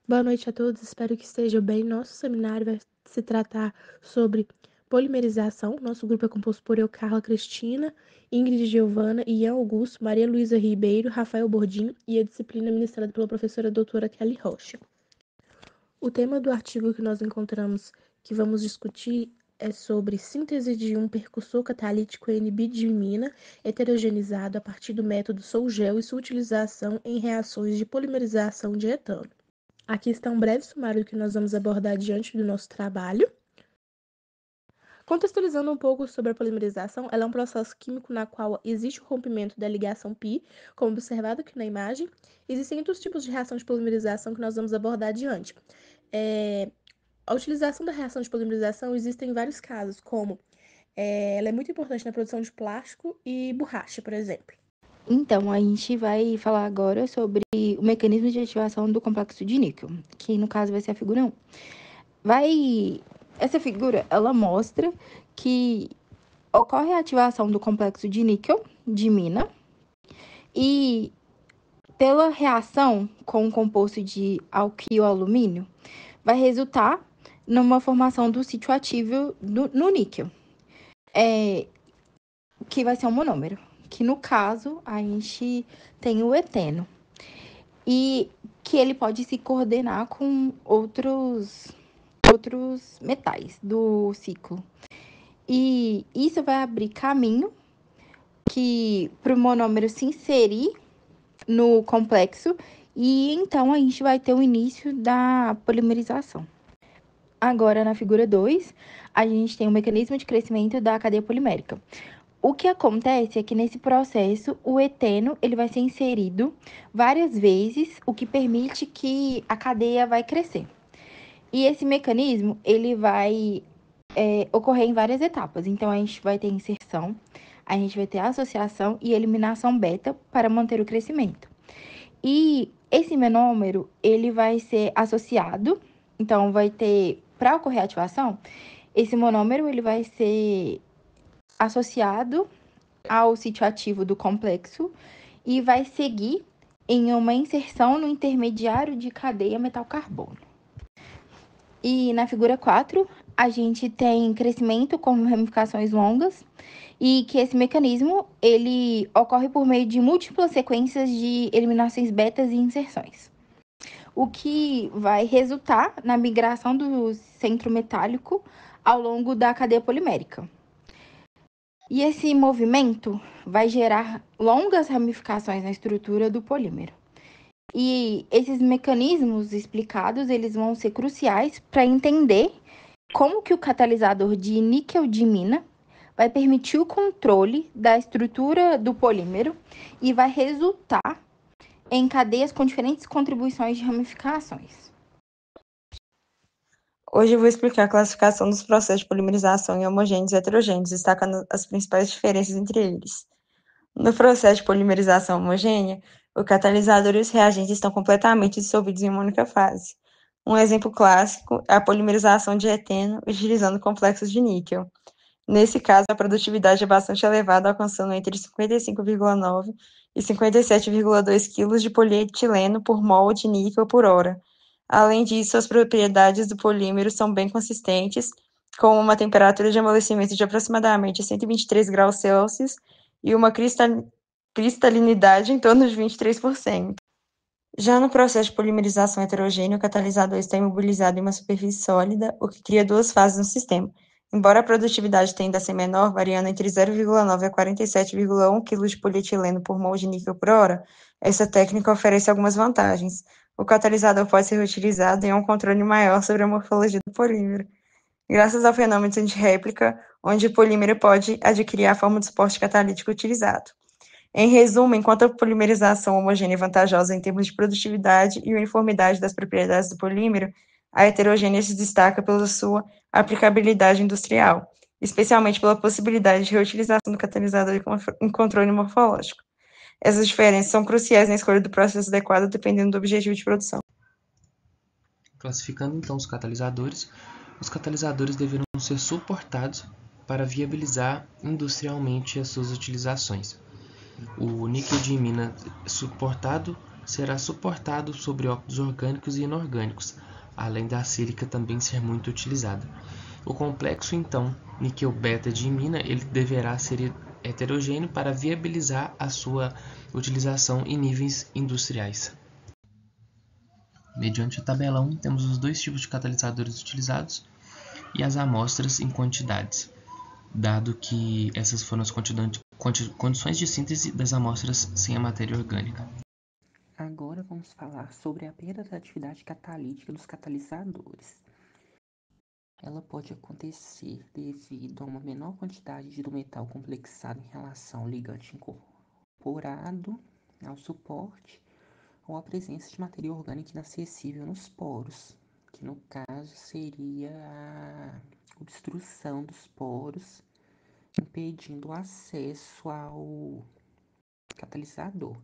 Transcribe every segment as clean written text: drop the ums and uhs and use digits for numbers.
Boa noite a todos, espero que estejam bem. Nosso seminário vai se tratar sobre polimerização. Nosso grupo é composto por eu, Carla Cristina, Ingrid Giovana, Ian Augusto, Maria Luísa Ribeiro, Rafael Bordim e a disciplina ministrada pela professora doutora Kelly Rocha. O tema do artigo que nós encontramos que vamos discutir é sobre síntese de um percussor catalítico NB-dimina heterogeneizado a partir do método Sol-Gel e sua utilização em reações de polimerização de etano. Aqui está um breve sumário do que nós vamos abordar diante do nosso trabalho. Contextualizando um pouco sobre a polimerização, ela é um processo químico na qual existe o rompimento da ligação π, como observado aqui na imagem. Existem outros tipos de reação de polimerização que nós vamos abordar adiante. A utilização da reação de polimerização existe em vários casos, como ela é muito importante na produção de plástico e borracha, por exemplo. Então, a gente vai falar agora sobre o mecanismo de ativação do complexo de níquel, que no caso vai ser a figura 1. Essa figura, ela mostra que ocorre a ativação do complexo de níquel, dimina, e pela reação com o composto de alquilo-alumínio, vai resultar numa formação do sítio ativo no níquel, que vai ser um monômero, que no caso a gente tem o eteno, e que ele pode se coordenar com outros metais do ciclo. E isso vai abrir caminho para o monômero se inserir no complexo, e então a gente vai ter o início da polimerização. Agora, na figura 2, a gente tem o mecanismo de crescimento da cadeia polimérica. O que acontece é que nesse processo, o eteno ele vai ser inserido várias vezes, o que permite que a cadeia vai crescer. E esse mecanismo ele vai ocorrer em várias etapas. Então, a gente vai ter inserção, a gente vai ter associação e eliminação beta para manter o crescimento. E esse monômero ele vai ser associado, então vai ter, para ocorrer a ativação, esse monômero ele vai ser associado ao sítio ativo do complexo e vai seguir em uma inserção no intermediário de cadeia metal-carbono. E na figura 4, a gente tem crescimento com ramificações longas e que esse mecanismo ele ocorre por meio de múltiplas sequências de eliminações betas e inserções, o que vai resultar na migração do centro metálico ao longo da cadeia polimérica. E esse movimento vai gerar longas ramificações na estrutura do polímero. E esses mecanismos explicados, eles vão ser cruciais para entender como que o catalisador de níquel-dimina vai permitir o controle da estrutura do polímero e vai resultar em cadeias com diferentes contribuições de ramificações. Hoje eu vou explicar a classificação dos processos de polimerização em homogêneos e heterogêneos, destacando as principais diferenças entre eles. No processo de polimerização homogênea, o catalisador e os reagentes estão completamente dissolvidos em uma única fase. Um exemplo clássico é a polimerização de eteno utilizando complexos de níquel. Nesse caso, a produtividade é bastante elevada, alcançando entre 55,9 e 57,2 kg de polietileno por mol de níquel por hora. Além disso, as propriedades do polímero são bem consistentes, com uma temperatura de amolecimento de aproximadamente 123 graus Celsius e uma cristalinidade em torno de 23%. Já no processo de polimerização heterogênea, o catalisador está imobilizado em uma superfície sólida, o que cria duas fases no sistema. Embora a produtividade tenda a ser menor, variando entre 0,9 a 47,1 kg de polietileno por mol de níquel por hora, essa técnica oferece algumas vantagens. O catalisador pode ser reutilizado e há um controle maior sobre a morfologia do polímero, graças ao fenômeno de réplica, onde o polímero pode adquirir a forma do suporte catalítico utilizado. Em resumo, enquanto a polimerização homogênea é vantajosa em termos de produtividade e uniformidade das propriedades do polímero, a heterogênea se destaca pela sua aplicabilidade industrial, especialmente pela possibilidade de reutilização do catalisador em controle morfológico. Essas diferenças são cruciais na escolha do processo adequado dependendo do objetivo de produção. Classificando então os catalisadores deverão ser suportados para viabilizar industrialmente as suas utilizações. O níquel-dimina suportado será suportado sobre óxidos orgânicos e inorgânicos, além da sílica também ser muito utilizada. O complexo, então, níquel-beta-diimina, ele deverá ser heterogêneo para viabilizar a sua utilização em níveis industriais. Mediante a tabela 1, temos os dois tipos de catalisadores utilizados e as amostras em quantidades, dado que essas foram as condições de síntese das amostras sem a matéria orgânica. Agora vamos falar sobre a perda da atividade catalítica dos catalisadores. Ela pode acontecer devido a uma menor quantidade do metal complexado em relação ao ligante incorporado ao suporte ou a presença de matéria orgânica inacessível nos poros, que no caso seria a obstrução dos poros, impedindo o acesso ao catalisador.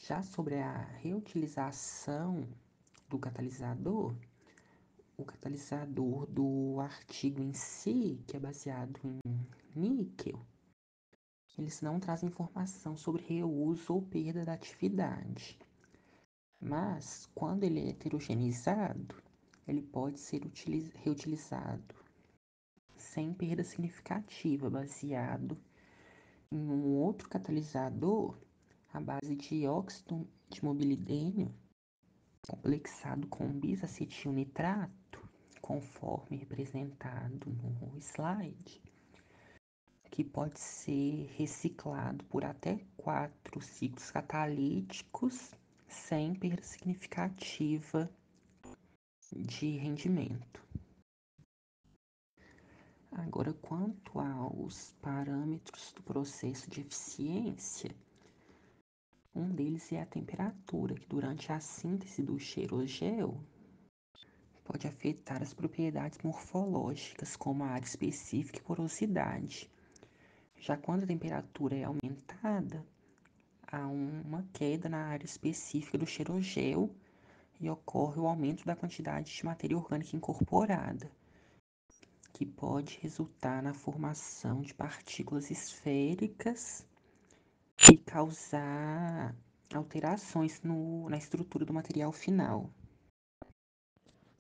Já sobre a reutilização do catalisador, o catalisador do artigo em si, que é baseado em níquel, eles não trazem informação sobre reuso ou perda da atividade. Mas, quando ele é heterogeneizado, ele pode ser reutilizado sem perda significativa, baseado em um outro catalisador à base de óxido de mobilidênio complexado com bisacetilnitrato, conforme representado no slide, que pode ser reciclado por até 4 ciclos catalíticos sem perda significativa de rendimento. Agora, quanto aos parâmetros do processo de eficiência, um deles é a temperatura, que durante a síntese do cheirogel pode afetar as propriedades morfológicas, como a área específica e porosidade. Já quando a temperatura é aumentada, há uma queda na área específica do cheirogel e ocorre o aumento da quantidade de matéria orgânica incorporada, que pode resultar na formação de partículas esféricas e causar alterações na estrutura do material final.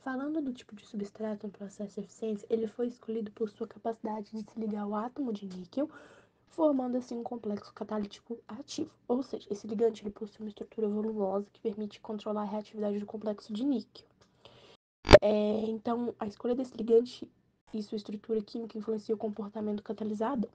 Falando do tipo de substrato no processo de eficiência, ele foi escolhido por sua capacidade de se ligar ao átomo de níquel, formando assim um complexo catalítico ativo. Ou seja, esse ligante ele possui uma estrutura volumosa que permite controlar a reatividade do complexo de níquel. Então, a escolha desse ligante e sua estrutura química influencia o comportamento do catalisador.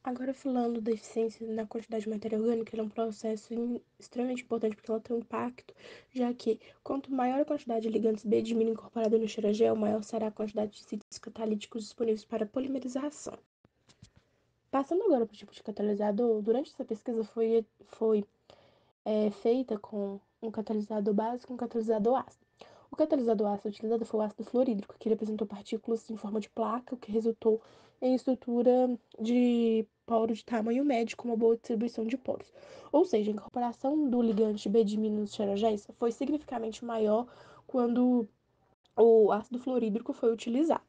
Agora, falando da eficiência na quantidade de matéria orgânica, ele é um processo extremamente importante porque ela tem um impacto, já que quanto maior a quantidade de ligantes B-dimina incorporada no cheirogel, maior será a quantidade de sítios catalíticos disponíveis para polimerização. Passando agora para o tipo de catalisador, durante essa pesquisa foi feita com um catalisador básico e um catalisador ácido. O catalisador ácido utilizado foi o ácido fluorídrico, que ele apresentou partículas em forma de placa, o que resultou em estrutura de poro de tamanho médio com uma boa distribuição de poros. Ou seja, a incorporação do ligante B-dimina nos cheirogéis foi significativamente maior quando o ácido fluorídrico foi utilizado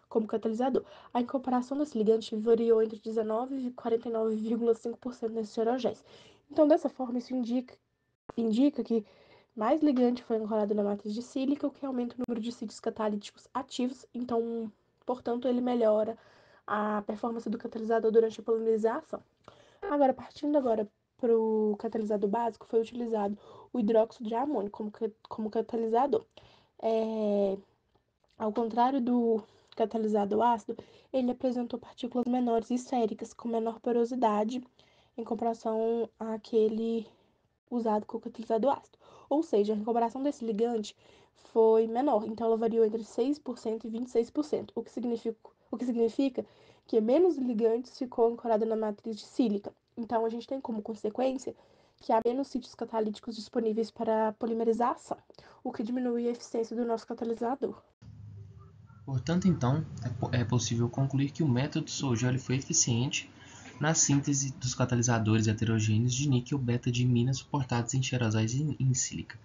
como catalisador. A incorporação desse ligante variou entre 19% e 49,5% nesses cheirogéis. Então, dessa forma, isso indica que mais ligante foi ancorado na matriz de sílica, o que aumenta o número de sítios catalíticos ativos. Então, portanto, ele melhora a performance do catalisador durante a polimerização. Agora, partindo para o catalisador básico, foi utilizado o hidróxido de amônio como catalisador. Ao contrário do catalisador ácido, ele apresentou partículas menores e esféricas, com menor porosidade em comparação àquele usado com o catalisador ácido. Ou seja, a incorporação desse ligante foi menor, então ela variou entre 6% e 26%, o que significa que menos ligantes ficou ancorada na matriz de sílica. Então, a gente tem como consequência que há menos sítios catalíticos disponíveis para polimerização, o que diminui a eficiência do nosso catalisador. Portanto, então, é possível concluir que o método Soujel foi eficiente na síntese dos catalisadores heterogêneos de níquel-beta-diimina suportados em cheirosóis em sílica.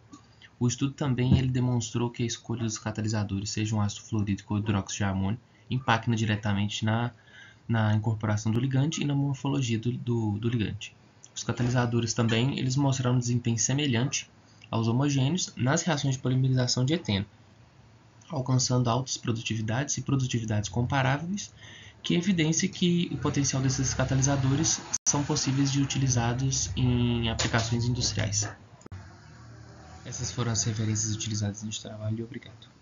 O estudo também ele demonstrou que a escolha dos catalisadores, seja um ácido fluorídrico ou hidróxido de amônio, impacta diretamente na incorporação do ligante e na morfologia do ligante. Os catalisadores também eles mostraram um desempenho semelhante aos homogêneos nas reações de polimerização de eteno, alcançando altas produtividades e produtividades comparáveis, que evidencia que o potencial desses catalisadores são possíveis de utilizados em aplicações industriais. Essas foram as referências utilizadas neste trabalho e obrigado.